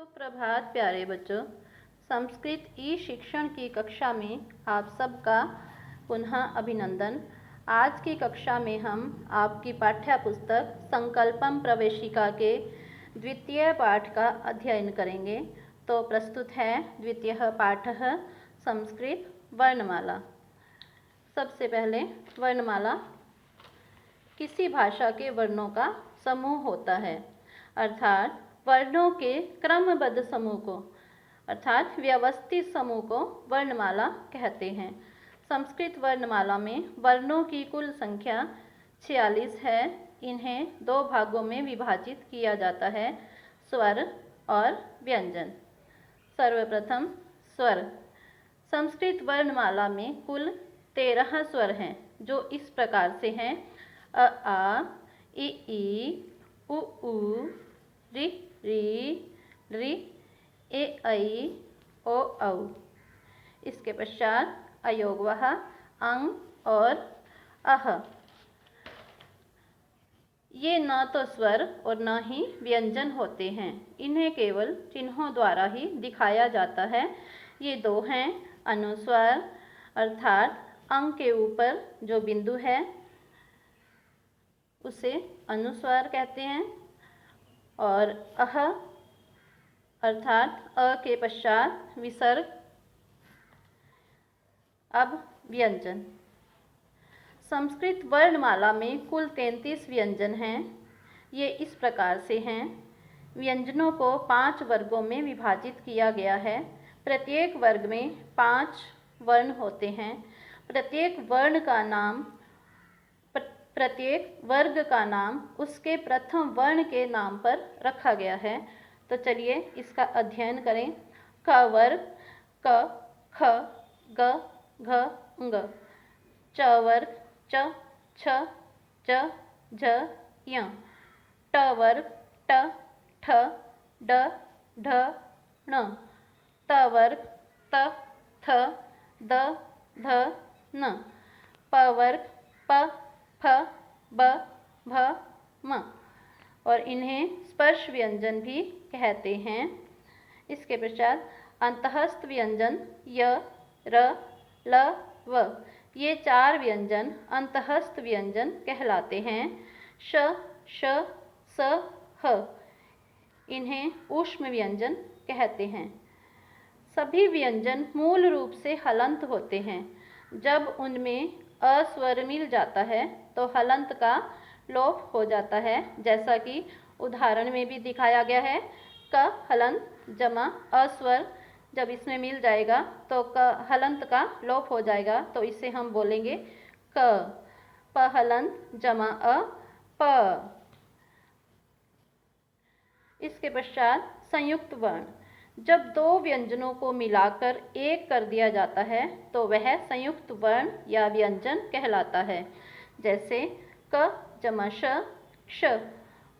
सुप्रभात प्यारे बच्चों। संस्कृत ई शिक्षण की कक्षा में आप सबका पुनः अभिनंदन। आज की कक्षा में हम आपकी पाठ्य पुस्तक संकल्पम प्रवेशिका के द्वितीय पाठ का अध्ययन करेंगे। तो प्रस्तुत है द्वितीय पाठ संस्कृत वर्णमाला। सबसे पहले वर्णमाला किसी भाषा के वर्णों का समूह होता है, अर्थात वर्णों के क्रमबद्ध समूह को अर्थात व्यवस्थित समूह को वर्णमाला कहते हैं। संस्कृत वर्णमाला में वर्णों की कुल संख्या 46 है। इन्हें दो भागों में विभाजित किया जाता है, स्वर और व्यंजन। सर्वप्रथम स्वर। संस्कृत वर्णमाला में कुल 13 स्वर हैं, जो इस प्रकार से हैं: अ आ, इ ई, उ ऊ, रि री, रि, ए ऐ, ओ औ। इसके पश्चात अयोगवः, अंग और अह। ये न तो स्वर और न ही व्यंजन होते हैं, इन्हें केवल चिन्हों द्वारा ही दिखाया जाता है। ये दो हैं: अनुस्वर अर्थात अंग के ऊपर जो बिंदु है उसे अनुस्वर कहते हैं, और अह अर्थात अ के पश्चात विसर्ग। अब व्यंजन। संस्कृत वर्णमाला में कुल 33 व्यंजन हैं। ये इस प्रकार से हैं: व्यंजनों को 5 वर्गों में विभाजित किया गया है। प्रत्येक वर्ग में 5 वर्ण होते हैं। प्रत्येक वर्ग का नाम उसके प्रथम वर्ण के नाम पर रखा गया है। तो चलिए इसका अध्ययन करें। क वर्ग क, ख, ग, घ, ङ। च वर्ग च, छ, ज, झ, ञ। ट वर्ग ट, ठ, ड, ढ, ण। त वर्ग त, थ, द, ध, न। प वर्ग प, फ, ब, भ, म। और इन्हें स्पर्श व्यंजन भी कहते हैं। इसके पश्चात अंतःस्थ व्यंजन य, र, ल, व। ये 4 व्यंजन अंतःस्थ व्यंजन कहलाते हैं। श, श, स, ह। इन्हें ऊष्म व्यंजन कहते हैं। सभी व्यंजन मूल रूप से हलंत होते हैं। जब उनमें अ स्वर मिल जाता है तो हलंत का लोप हो जाता है, जैसा कि उदाहरण में भी दिखाया गया है। क हलंत जमा अ स्वर जब इसमें मिल जाएगा तो क हलंत का लोप हो जाएगा, तो इसे हम बोलेंगे क। प हलंत जमा अ, प। इसके पश्चात संयुक्त वर्ण। जब दो व्यंजनों को मिलाकर एक कर दिया जाता है तो वह संयुक्त वर्ण या व्यंजन कहलाता है। जैसे क जमा श, क्ष।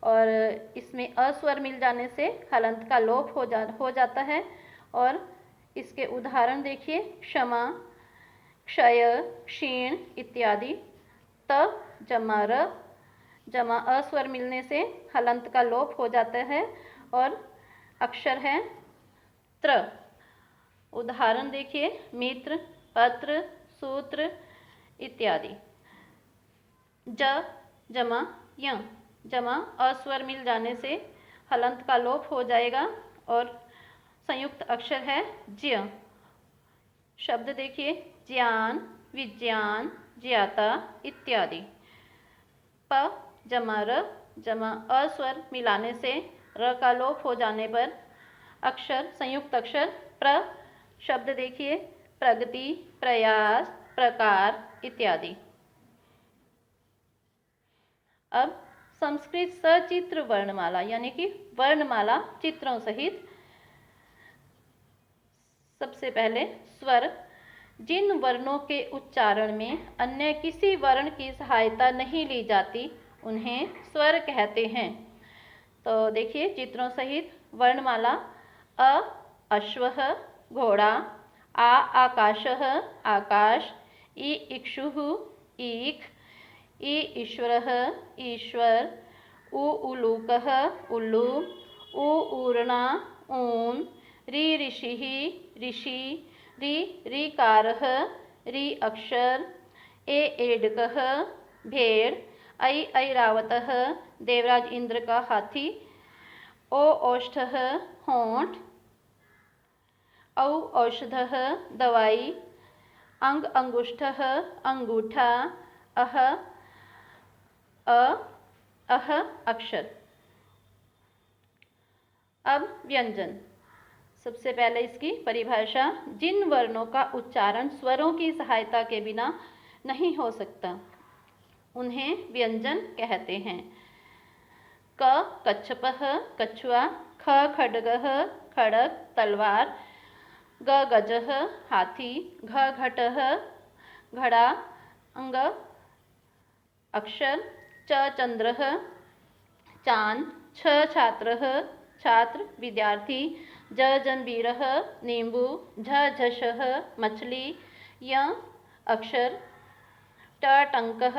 और इसमें अस्वर मिल जाने से हलंत का लोप हो जाता है। और इसके उदाहरण देखिए: क्षमा, क्षय, क्षीण इत्यादि। त जमा र, जमा अस्वर मिलने से हलंत का लोप हो जाता है और अक्षर है त्र। उदाहरण देखिए: मित्र, पत्र, सूत्र इत्यादि। ज जमा य, जमा अस्वर मिल जाने से हलंत का लोप हो जाएगा और संयुक्त अक्षर है ज्य। शब्द देखिए: ज्ञान, विज्ञान, ज्ञाता इत्यादि। प जमा र, जमा अस्वर मिलाने से र का लोप हो जाने पर अक्षर संयुक्त अक्षर प्र। शब्द देखिए: प्रगति, प्रयास, प्रकार इत्यादि। अब संस्कृत सचित्र वर्णमाला यानी कि वर्णमाला चित्रों सहित। सबसे पहले स्वर। जिन वर्णों के उच्चारण में अन्य किसी वर्ण की सहायता नहीं ली जाती उन्हें स्वर कहते हैं। तो देखिए चित्रों सहित वर्णमाला: अ अश्वः, घोड़ा। आ आकाशः, आकाश। इ इक्षुः, ईख। इ ईश्वरः, ईश्वर। उ उलूकः, उल्लू। उ ऊर्णा, ऊन, रि ऋषिः ऋषि, रि ऋकारः रि अक्षर, ए एडकः भेड़, ऐ ऐरावतः देवराज इंद्र का हाथी, ओ ओष्ठः होंठ, औ औषधः दवाई, अंग अंगुष्ठः अंगूठा, अह अक्षर। अब व्यंजन। सबसे पहले इसकी परिभाषा। जिन वर्णों का उच्चारण स्वरों की सहायता के बिना नहीं हो सकता उन्हें व्यंजन कहते हैं। क कच्छपः कछुआ, ख खड्गः खड्ग तलवार, ग गजः हाथी, घ घटः घड़ा अंग अक्षर, च चंद्रः चांद, छ छात्रः छात्र विद्यार्थी, ज जंबीरः नींबू, झ झषः मछली, य अक्षर, ट टंकः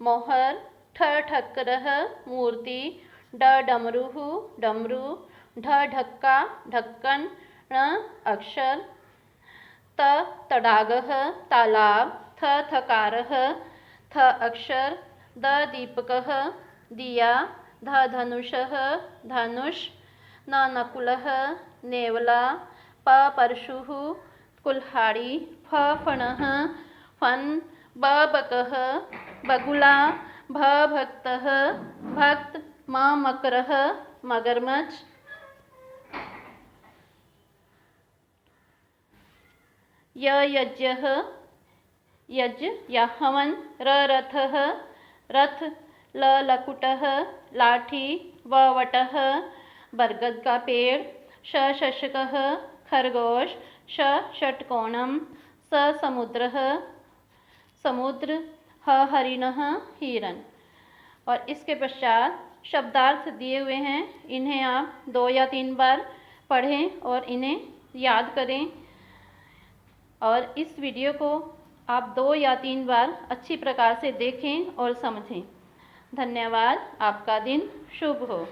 मोहर, ठ ठक्करः मूर्ति, ड डमरुः डमरू, ढ ढक्का ढक्कन, ण अक्षर, त तडागः तालाब, थ थकारः थ अक्षर, द दीपकः दिया, ध धनुषः धनुष, न नकुलः नेवला, प परशुः कुल्हाड़ी, फ फणः फन, ब बकः बगुला, भ भक्तः भक्त, म मकरः मगरमच्छ, य यज्ञः यज्ञ या हवन, र रथः रथ, ल लकुटः लाठी, व वटः बरगद का पेड़, श शशकः खरगोश, श षट्कोणम, स समुद्रः समुद्र, ह हरिणः हिरण। और इसके पश्चात शब्दार्थ दिए हुए हैं, इन्हें आप 2 या 3 बार पढ़ें और इन्हें याद करें। और इस वीडियो को आप 2 या 3 बार अच्छी प्रकार से देखें और समझें। धन्यवाद। आपका दिन शुभ हो।